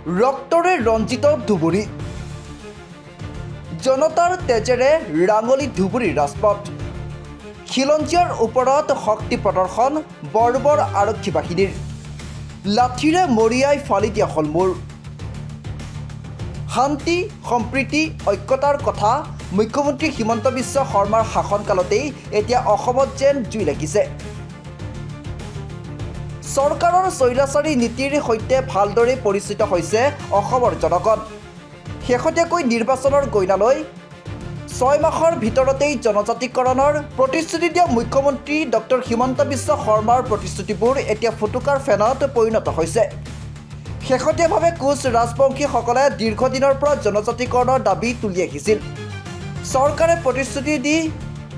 ৰক্তৰে ৰঞ্জিত ধুবুৰী জনতাৰ তেজেৰে ৰাঙলী ধুবুৰী ৰাজপথ খিলঞ্জীয়াৰ ওপৰত শক্তি প্ৰদৰ্শন বৰ্বৰ আৰক্ষী বাহিনীৰ লাঠিৰে মৰিয়াই ফালি দিয়া হল মোৰ শান্তি সম্প্ৰীতি ঐক্যতাৰ কথা মুখ্যমন্ত্ৰী হিমন্ত বিশ্ব শৰ্মাৰ শাসনকালতেই এতিয়া অসমত যেন জুই লাগিছে চৰকাৰৰ স্বৈৰাচাৰী নীতিৰ সৈতে ভালদৰে পৰিচিত হৈছে অসমৰ জনগণ শেহতীয়াকৈ নিৰ্বাচনৰ গইনালৈ 6 মাহৰ ভিতৰতেই জনজাতিকৰণৰ প্ৰতিশ্ৰুতি দিয়া মুখ্যমন্ত্ৰী ডক্টৰ হিমন্ত বিশ্ব শৰ্মাৰ প্ৰতিশ্ৰুতিবোৰ এতিয়া ফুটুকাৰ ফেনত পৰিণত হৈছে শেহতীয়াভাৱে কোচ ৰাজবংশীসকলে দীৰ্ঘদিনৰ পৰা জনজাতিকৰণৰ দাবী তুলি আহিছিল চৰকাৰে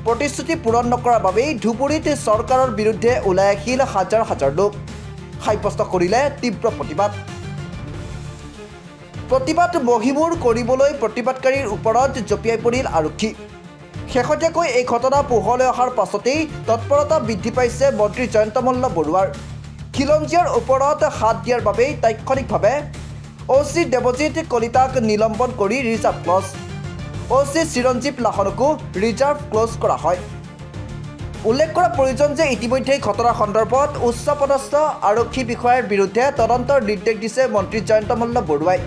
প্ৰতিশ্ৰুতি পূৰণ নকৰাৰ বাবেই ধুবুৰীত চৰকাৰৰ বিৰুদ্ধে ওলাই আহিল হাজাৰ হাজাৰ লোক সাব্যস্ত কৰিলে তীব্ৰ প্ৰতিবাদ মহিমূৰ কৰিবলৈ প্ৰতিবাদকাৰীৰ ওপৰত জঁপিয়াই পৰিল আৰক্ষী শেহতীয়াকৈ এই ঘটনা পোহৰলৈ অহাৰ পাছতেই তৎপৰতা বৃদ্ধি পাইছে মন্ত্ৰী জয়ন্ত মল্ল বৰুৱাৰ খিলঞ্জীয়াৰ ওপৰত হাত দিয়াৰ বাবেই তাৎক্ষণিকভাৱে অ'চি দেৱজিৎ কলিতাক নিলম্বন কৰি ৰিজাৰ্ভ ক্লজ অ'চি চিৰঞ্জীৱ লাহনকো ৰিজাৰ্ভ ক্লজ কৰা হয় উল্লেখ কৰা প্ৰয়োজন যে ইতিমধ্যে ঘটনাৰ সন্দৰ্ভত উচ্চপদস্থ আৰক্ষী বিষয়াৰ বিৰুদ্ধে তদন্তৰ নিৰ্দেশ দিছে মন্ত্ৰী জয়ন্ত মল্ল বৰুৱাই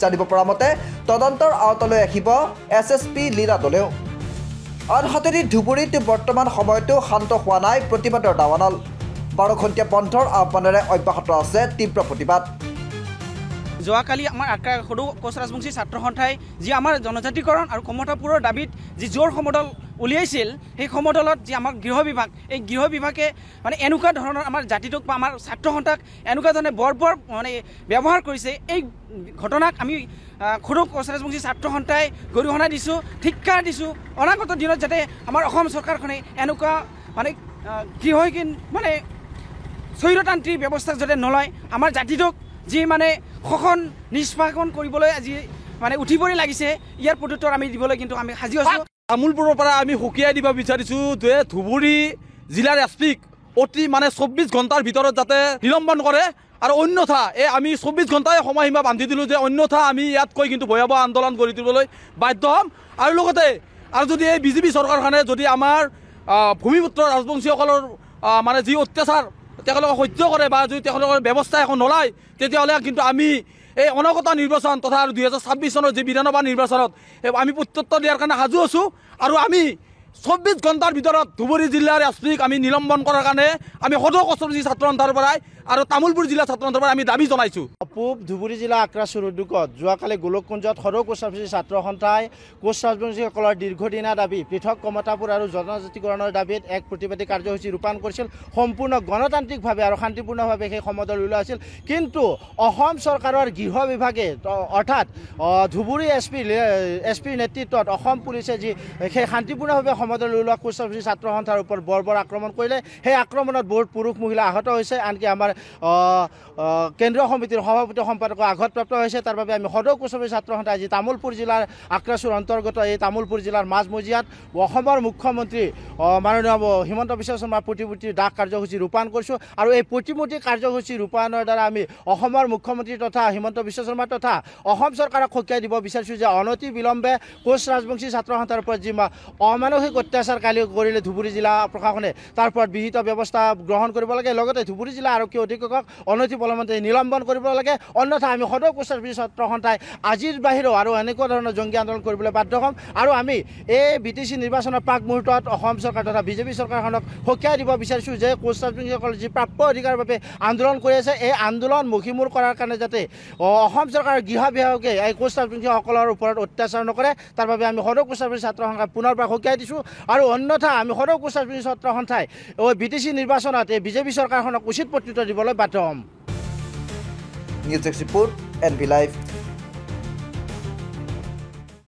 জানিব পৰা মতে তদন্তৰ আওতালৈ আহিব SSP লীলা দলেও আনহাতে ধুবুৰীত বৰ্তমান সময়তো শান্ত হোৱা নাই প্ৰতিবাদৰ দাৱানল 12 ঘণ্টীয়া বন্ধৰ আহ্বানেৰে অব্যাহত আছে তীব্ৰ প্ৰতিবাদ যোৱাকালি আমাৰ আক্ৰা সৰু কোচ ৰাজবংশী ছাত্ৰ সন্থাই যি আমাৰ জনজাতিকৰণ আৰু কমতাপুৰৰ দাবীত যি জোৰ সমদল উলিয়াইছিল সেই সমদলত যি আমাৰ গৃহ বিভাগ এই গৃহ বিভাগে মানে এনেকুৱা ধৰণৰ আমাৰ জাতিটোক বা আমাৰ ছাত্ৰ সন্থাক এনেকুৱা ধৰণে বৰ্বৰ মানে ব্যৱহাৰ কৰিছে এই ঘটনাক আমি সৰু কোচ ৰাজবংশী ছাত্ৰ সন্থাই গৰিহণা দিছোঁ ধিক্কাৰ দিছোঁ অনাগত দিনত যাতে আমাৰ অসম চৰকাৰখনে এনেকুৱা মানে গৃহহীন মানে স্বৈৰতান্ত্ৰিক ব্যৱস্থা যাতে নলয় আমাৰ জাতিটোক যি মানে শোষণ নিষ্পাদন কৰিবলৈ আজি মানে উঠি পৰি লাগিছে ইয়াৰ প্ৰত্যুত্তৰ আমি দিবলৈ কিন্তু আমি সাজি আছোঁ তামোলপুৰৰ পৰা আমি সকীয়াই দিব বিচাৰিছোঁ যে ধুবুৰী জিলাৰ এছপিক অতি মানে 24 ঘণ্টাৰ ভিতৰত যাতে নিলম্বন কৰে আৰু অন্যথা আমি 24 ঘণ্টাই সময়সীমা বান্ধি দিলোঁ যে অন্যথা আমি ইয়াতকৈ কিন্তু ভয়াৱহ আন্দোলন গঢ়ি তুলিবলৈ বাধ্য হ'ম আৰু লগতে আৰু যদি এই বিজেপি চৰকাৰখনে যদি আমাৰ ভূমিপুত্ৰ ৰাজবংশীসকলৰ মানে যি অত্যাচাৰ তেওঁলোকে সহ্য কৰে বা যদি তেওঁলোকৰ ব্যৱস্থা এখন নলয় তেতিয়াহ'লে কিন্তু আমি এই অনাগত নিৰ্বাচন তথা 2026 চনৰ যি বিধানসভা নিৰ্বাচনত আমি প্ৰত্যুত্তৰ দিয়াৰ কাৰণে সাজু আছোঁ আৰু আমি 24 ঘণ্টাৰ ভিতৰত ধুবুৰী জিলাৰ এছপিক আমি নিলম্বন কৰাৰ কাৰণে আমি সদৌ কোচ ৰাজবংশী ছাত্ৰ সন্থাৰ পৰাই আৰু তামোলপুৰ জিলা ছাত্ৰ সন্থাৰ পৰা আমি দাবী জনাইছোঁ পূব ধুবুৰী জিলা আক্ৰাসুৰ উদ্যোগত যোৱাকালি গোলককুঞ্জত সদৌ কোচ ৰাজবংশী ছাত্ৰ সন্থাই কোচ ৰাজবংশীসকলৰ দীৰ্ঘদিনীয়া দাবী পৃথক কমতাপুৰ আৰু জনজাতিকৰণৰ দাবীত এক প্ৰতিবাদী কাৰ্যসূচী ৰূপায়ণ কৰিছিল সম্পূৰ্ণ গণতান্ত্ৰিকভাৱে আৰু শান্তিপূৰ্ণভাৱে সেই সমদল ওলোৱা হৈছিল কিন্তু অসম চৰকাৰৰ গৃহ বিভাগে অৰ্থাৎ ধুবুৰী এছপিৰ নেতৃত্বত অসম পুলিচে যি সেই শান্তিপূৰ্ণভাৱে সমদল ওলোৱা কোচ ৰাজবংশী ছাত্ৰ সন্থাৰ ওপৰত বৰ্বৰ আক্ৰমণ কৰিলে সেই আক্ৰমণত বহুত পুৰুষ মহিলা আহত হৈছে আনকি আমাৰ কেন্দ্ৰীয় সমিতিৰ সভাপতি সম্পাদক আঘাতপ্ৰাপ্ত হৈছে তাৰ বাবে আমি সদৌ কোচ ৰাজবংশী ছাত্ৰ সন্থাই আজি তামোলপুৰ জিলাৰ আক্ৰাসুৰ অন্তৰ্গত এই তামোলপুৰ জিলাৰ মাজমজিয়াত অসমৰ মুখ্যমন্ত্ৰী মাননীয় হিমন্ত বিশ্ব শৰ্মাৰ প্ৰতিমূৰ্তিৰ দাহ কাৰ্যসূচী ৰূপায়ণ কৰিছোঁ আৰু এই প্ৰতিমূৰ্তি কাৰ্যসূচী ৰূপায়ণৰ দ্বাৰা আমি অসমৰ মুখ্যমন্ত্ৰী তথা হিমন্ত বিশ্ব শৰ্মা তথা অসম চৰকাৰক সকীয়াই দিব বিচাৰিছোঁ যে অনতি বিলম্বে কোচ ৰাজবংশী ছাত্ৰ সন্থাৰ ওপৰত যি অমানসিক অত্যাচাৰ কালি কৰিলে ধুবুৰী জিলা প্ৰশাসনে তাৰ ওপৰত বিহিত ব্যৱস্থা গ্ৰহণ কৰিব লাগে লগতে ধুবুৰী জিলা আৰক্ষী অধীক্ষকক অনতি পলমতে নিলম্বন কৰিব লাগে অন্যথা আমি সদৌ কোচ ৰাজবংশী ছাত্ৰ সন্থাই আজিৰ বাহিৰেও আৰু এনেকুৱা ধৰণৰ জংগী আন্দোলন কৰিবলৈ বাধ্য হ'ম আৰু আমি এই BTC নিৰ্বাচনৰ প্ৰাক মুহূৰ্তত অসম চৰকাৰ তথা বিজেপি চৰকাৰখনক সকীয়াই দিব বিচাৰিছোঁ যে কোচ ৰাজবংশীসকলে যি প্ৰাপ্য অধিকাৰৰ বাবে আন্দোলন কৰি আছে এই আন্দোলন মষিমূৰ কৰাৰ কাৰণে যাতে অসম চৰকাৰৰ গৃহ বিভাগে এই কোচ ৰাজবংশীসকলৰ ওপৰত অত্যাচাৰ নকৰে তাৰ বাবে আমি সদৌ কোচ ৰাজবংশী ছাত্ৰ সন্থাই পুনৰবাৰ সকীয়াই দিছোঁ আৰু অন্যথা আমি সদৌ কোচ ৰাজবংশী ছাত্ৰ সন্থাই BTC নিৰ্বাচনত এই বিজেপি চৰকাৰখনক উচিত প্ৰত্যুত্তৰ দিবলৈ বাধ্য হ'ম নিউজ ৰিপোৰ্ট NV Live